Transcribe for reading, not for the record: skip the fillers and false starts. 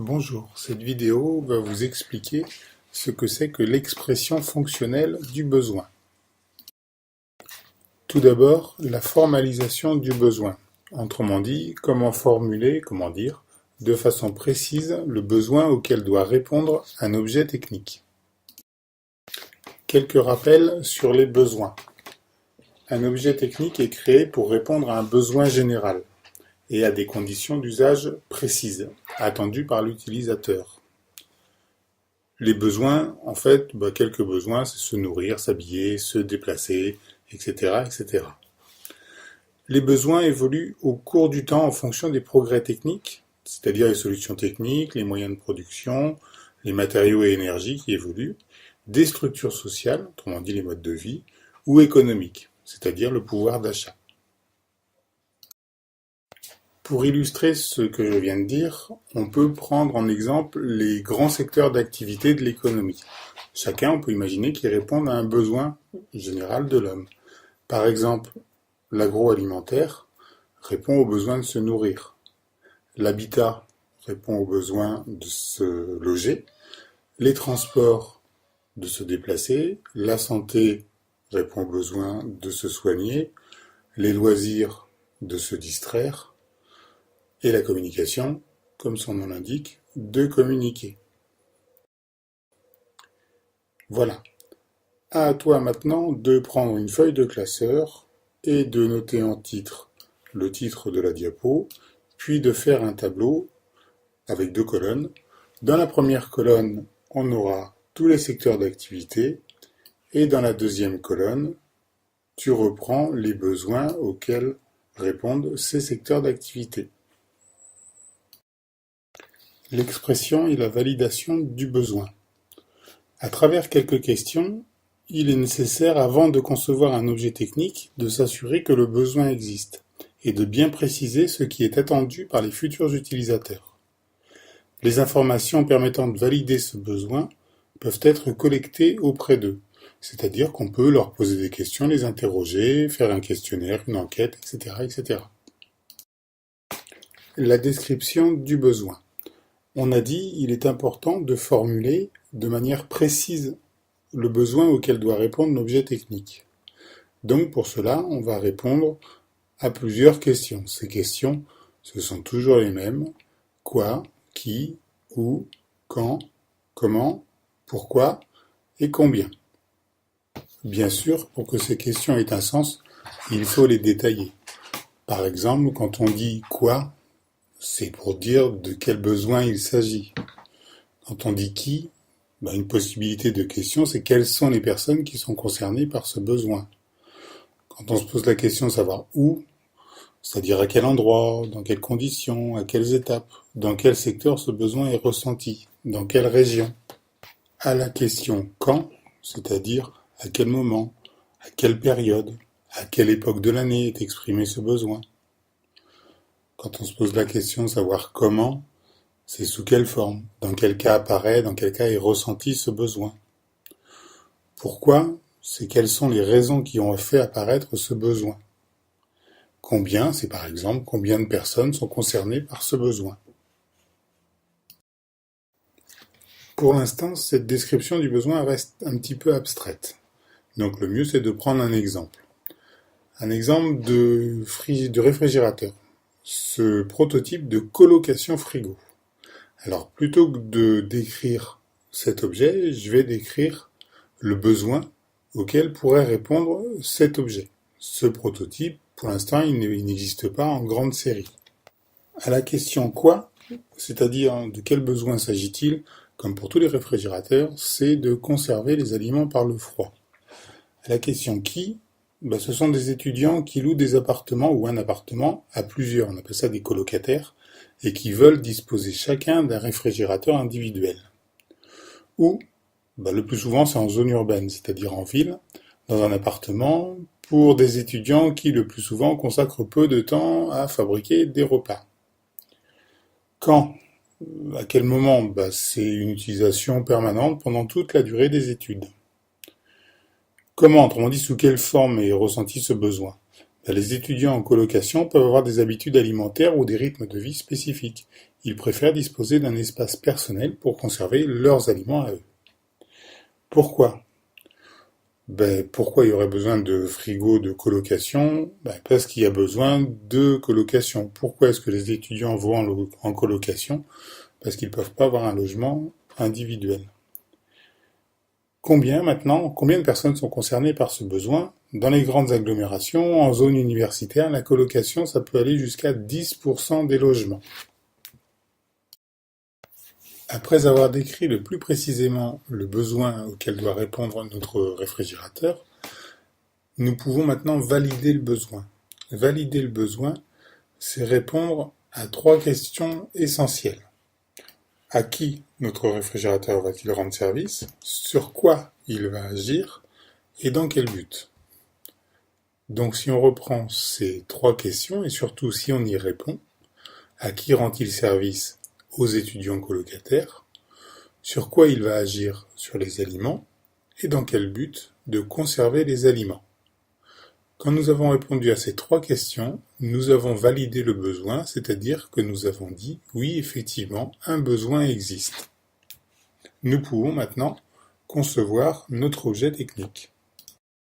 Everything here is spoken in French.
Bonjour, cette vidéo va vous expliquer ce que c'est que l'expression fonctionnelle du besoin. Tout d'abord, la formalisation du besoin. Autrement dit, comment formuler, comment dire, de façon précise le besoin auquel doit répondre un objet technique. Quelques rappels sur les besoins. Un objet technique est créé pour répondre à un besoin général et à des conditions d'usage précises, attendues par l'utilisateur. Les besoins, en fait, quelques besoins, c'est se nourrir, s'habiller, se déplacer, etc., etc. Les besoins évoluent au cours du temps en fonction des progrès techniques, c'est-à-dire les solutions techniques, les moyens de production, les matériaux et énergies qui évoluent, des structures sociales, autrement dit les modes de vie, ou économiques, c'est-à-dire le pouvoir d'achat. Pour illustrer ce que je viens de dire, on peut prendre en exemple les grands secteurs d'activité de l'économie. Chacun, on peut imaginer qu'ils répondent à un besoin général de l'homme. Par exemple, l'agroalimentaire répond au besoin de se nourrir. L'habitat répond au besoin de se loger. Les transports, de se déplacer. La santé répond au besoin de se soigner. Les loisirs, de se distraire. Et la communication, comme son nom l'indique, de communiquer. Voilà. À toi maintenant de prendre une feuille de classeur et de noter en titre le titre de la diapo, puis de faire un tableau avec 2 colonnes. Dans la première colonne, on aura tous les secteurs d'activité et dans la deuxième colonne, tu reprends les besoins auxquels répondent ces secteurs d'activité. L'expression et la validation du besoin. À travers quelques questions, il est nécessaire, avant de concevoir un objet technique, de s'assurer que le besoin existe et de bien préciser ce qui est attendu par les futurs utilisateurs. Les informations permettant de valider ce besoin peuvent être collectées auprès d'eux, c'est-à-dire qu'on peut leur poser des questions, les interroger, faire un questionnaire, une enquête, etc., etc. La description du besoin. On a dit il est important de formuler de manière précise le besoin auquel doit répondre l'objet technique. Donc pour cela, on va répondre à plusieurs questions. Ces questions, ce sont toujours les mêmes. Quoi, qui, où, quand, comment, pourquoi et combien. Bien sûr, pour que ces questions aient un sens, il faut les détailler. Par exemple, quand on dit quoi, c'est pour dire de quel besoin il s'agit. Quand on dit qui, une possibilité de question, c'est quelles sont les personnes qui sont concernées par ce besoin. Quand on se pose la question de savoir où, c'est-à-dire à quel endroit, dans quelles conditions, à quelles étapes, dans quel secteur ce besoin est ressenti, dans quelle région. À la question quand, c'est-à-dire à quel moment, à quelle période, à quelle époque de l'année est exprimé ce besoin. Quand on se pose la question de savoir comment, c'est sous quelle forme, dans quel cas apparaît, dans quel cas est ressenti ce besoin. Pourquoi, c'est quelles sont les raisons qui ont fait apparaître ce besoin. Combien, c'est par exemple combien de personnes sont concernées par ce besoin. Pour l'instant, cette description du besoin reste un petit peu abstraite. Donc le mieux, c'est de prendre un exemple. Un exemple de réfrigérateur. Ce prototype de colocation frigo. Alors, plutôt que de décrire cet objet, je vais décrire le besoin auquel pourrait répondre cet objet. Ce prototype, pour l'instant, il n'existe pas en grande série. À la question quoi, c'est-à-dire de quel besoin s'agit-il, comme pour tous les réfrigérateurs, c'est de conserver les aliments par le froid. À la question qui, ce sont des étudiants qui louent des appartements ou un appartement à plusieurs, on appelle ça des colocataires, et qui veulent disposer chacun d'un réfrigérateur individuel. Ou, le plus souvent c'est en zone urbaine, c'est-à-dire en ville, dans un appartement, pour des étudiants qui le plus souvent consacrent peu de temps à fabriquer des repas. Quand? À quel moment? C'est une utilisation permanente pendant toute la durée des études. Comment, autrement dit, sous quelle forme est ressenti ce besoin? Les étudiants en colocation peuvent avoir des habitudes alimentaires ou des rythmes de vie spécifiques. Ils préfèrent disposer d'un espace personnel pour conserver leurs aliments à eux. Pourquoi? Pourquoi il y aurait besoin de frigo de colocation? Parce qu'il y a besoin de colocation. Pourquoi est-ce que les étudiants vont en colocation? Parce qu'ils ne peuvent pas avoir un logement individuel. Combien de personnes sont concernées par ce besoin? Dans les grandes agglomérations, en zone universitaire, la colocation, ça peut aller jusqu'à 10% des logements. Après avoir décrit le plus précisément le besoin auquel doit répondre notre réfrigérateur, nous pouvons maintenant valider le besoin. Valider le besoin, c'est répondre à 3 questions essentielles. À qui notre réfrigérateur va-t-il rendre service? Sur quoi il va agir? Et dans quel but? Donc si on reprend ces 3 questions, et surtout si on y répond, à qui rend-il service? Aux étudiants colocataires. Sur quoi il va agir? Sur les aliments. Et dans quel but? De conserver les aliments. Quand nous avons répondu à ces 3 questions, nous avons validé le besoin, c'est-à-dire que nous avons dit « oui, effectivement, un besoin existe ». Nous pouvons maintenant concevoir notre objet technique.